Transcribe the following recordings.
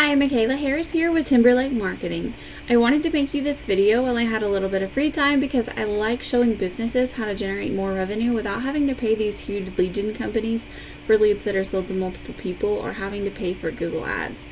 Hi, Michaela Harris here with Timberlake Marketing. I wanted to make you this video while I had a little bit of free time because I like showing businesses how to generate more revenue without having to pay these huge lead gen companies for leads that are sold to multiple people or having to pay for Google Ads.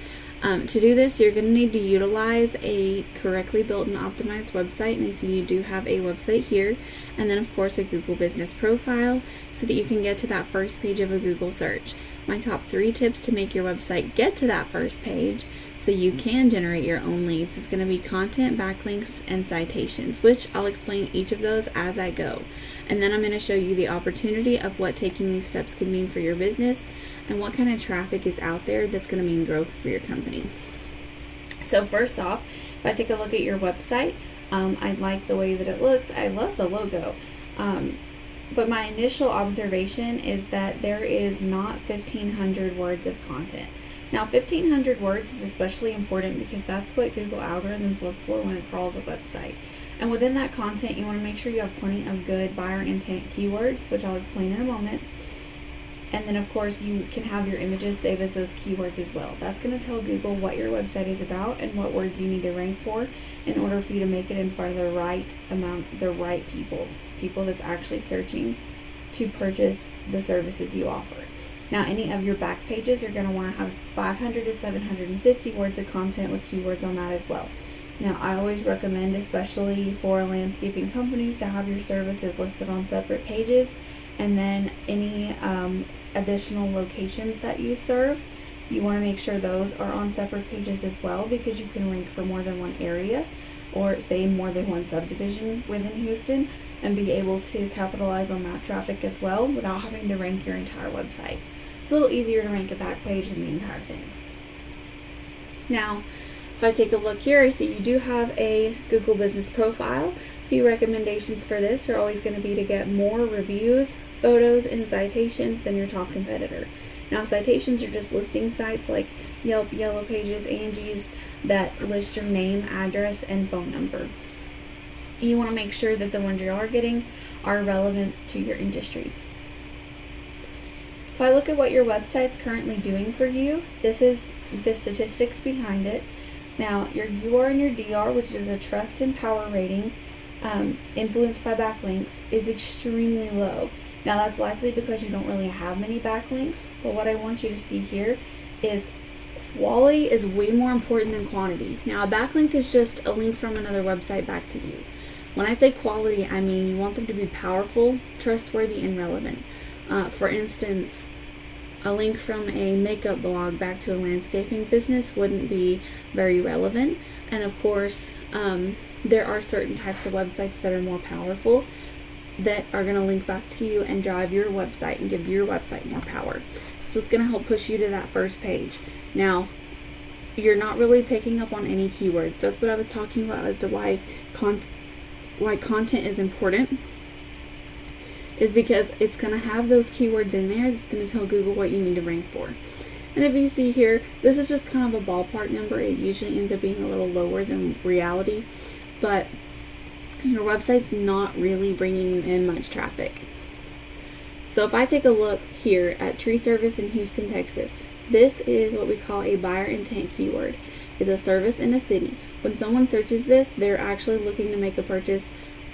To do this, you're going to need to utilize a correctly built and optimized website, and I see you do have a website here, and then of course a Google business profile so that you can get to that first page of a Google search. My top 3 tips to make your website get to that first page so you can generate your own leads is going to be content, backlinks, and citations, which I'll explain each of those as I go. And then I'm going to show you the opportunity of what taking these steps could mean for your business and what kind of traffic is out there that's going to mean growth for your company. So first off, if I take a look at your website, I like the way that it looks. I love the logo. But my initial observation is that there is not 1,500 words of content. Now, 1,500 words is especially important because that's what Google algorithms look for when it crawls a website. And within that content, you want to make sure you have plenty of good buyer intent keywords, which I'll explain in a moment. And then, of course, you can have your images save as those keywords as well. That's going to tell Google what your website is about and what words you need to rank for in order for you to make it in front of the right people that's actually searching to purchase the services you offer. Now, any of your back pages are going to want to have 500 to 750 words of content with keywords on that as well. Now, I always recommend, especially for landscaping companies, to have your services listed on separate pages, and then any additional locations that you serve, you want to make sure those are on separate pages as well, because you can rank for more than one area or say more than one subdivision within Houston and be able to capitalize on that traffic as well without having to rank your entire website. It's a little easier to rank a back page than the entire thing. Now, if I take a look here, I see you do have a Google business profile. A few recommendations for this are always going to be to get more reviews, photos, and citations than your top competitor. Now, citations are just listing sites like Yelp, Yellow Pages, Angie's that list your name, address, and phone number. You want to make sure that the ones you are getting are relevant to your industry. If I look at what your website's currently doing for you, this is the statistics behind it. Now, your UR and your DR, which is a trust and power rating, influenced by backlinks, is extremely low. Now, that's likely because you don't really have many backlinks, but what I want you to see here is quality is way more important than quantity. Now, a backlink is just a link from another website back to you. When I say quality, I mean you want them to be powerful, trustworthy, and relevant. For instance, a link from a makeup blog back to a landscaping business wouldn't be very relevant. And of course, there are certain types of websites that are more powerful that are going to link back to you and drive your website and give your website more power. So it's going to help push you to that first page. Now, you're not really picking up on any keywords. That's what I was talking about as to why content is important, is because it's going to have those keywords in there that's going to tell Google what you need to rank for. And if you see here, this is just kind of a ballpark number. It usually ends up being a little lower than reality, but your website's not really bringing you in much traffic. So if I take a look here at tree service in Houston, Texas, this is what we call a buyer intent keyword. It's a service in a city. When someone searches this, they're actually looking to make a purchase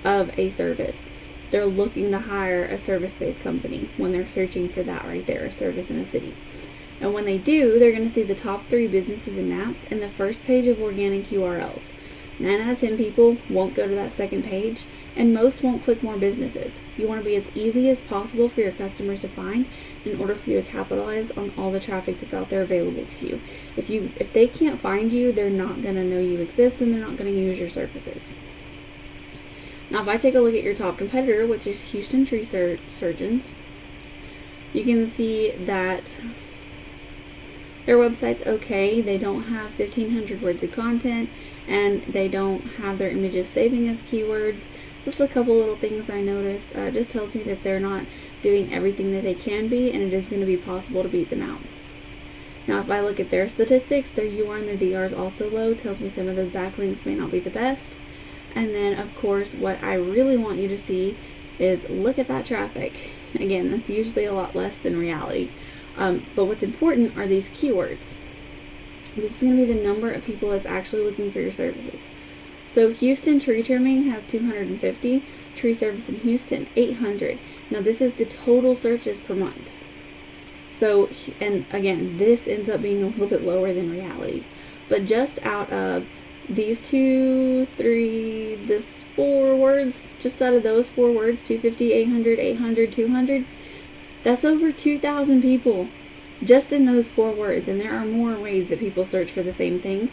of a service. They're looking to hire a service-based company when they're searching for that right there, a service in a city. And when they do, they're going to see the top 3 businesses and apps in the first page of organic URLs. 9 out of 10 people won't go to that second page, and most won't click more businesses. You want to be as easy as possible for your customers to find in order for you to capitalize on all the traffic that's out there available to you. If they can't find you, they're not going to know you exist, and they're not going to use your services. Now, if I take a look at your top competitor, which is Houston Tree Surgeons, you can see that their website's okay. They don't have 1,500 words of content, and they don't have their images saving as keywords. Just a couple little things I noticed. It just tells me that they're not doing everything that they can be, and it is going to be possible to beat them out. Now, if I look at their statistics, their UR and their DR is also low. Tells me some of those backlinks may not be the best. And then, of course, what I really want you to see is look at that traffic. Again, that's usually a lot less than reality. But what's important are these keywords. This is going to be the number of people that's actually looking for your services. So Houston tree trimming has 250, tree service in Houston 800. Now this is the total searches per month. So, and again, this ends up being a little bit lower than reality. But just out of these 2, 3, this 4 words, just out of those 4 words, 250, 800, 800, 200, that's over 2,000 people just in those 4 words. And there are more ways that people search for the same thing.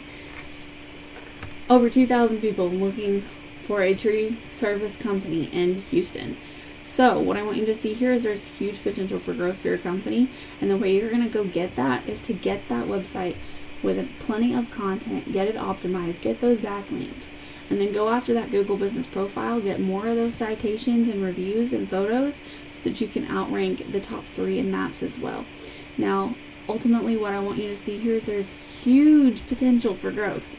Over 2,000 people looking for a tree service company in Houston. So what I want you to see here is there's huge potential for growth for your company. And the way you're going to go get that is to get that website with plenty of content, get it optimized, get those backlinks, and then go after that Google Business Profile, get more of those citations and reviews and photos so that you can outrank the top 3 in maps as well. Now, ultimately what I want you to see here is there's huge potential for growth.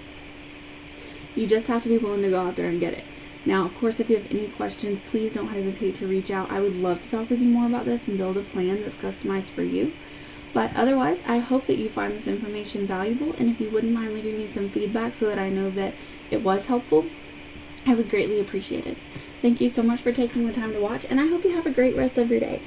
You just have to be willing to go out there and get it. Now, of course, if you have any questions, please don't hesitate to reach out. I would love to talk with you more about this and build a plan that's customized for you. But otherwise, I hope that you find this information valuable, and if you wouldn't mind leaving me some feedback so that I know that it was helpful, I would greatly appreciate it. Thank you so much for taking the time to watch, and I hope you have a great rest of your day.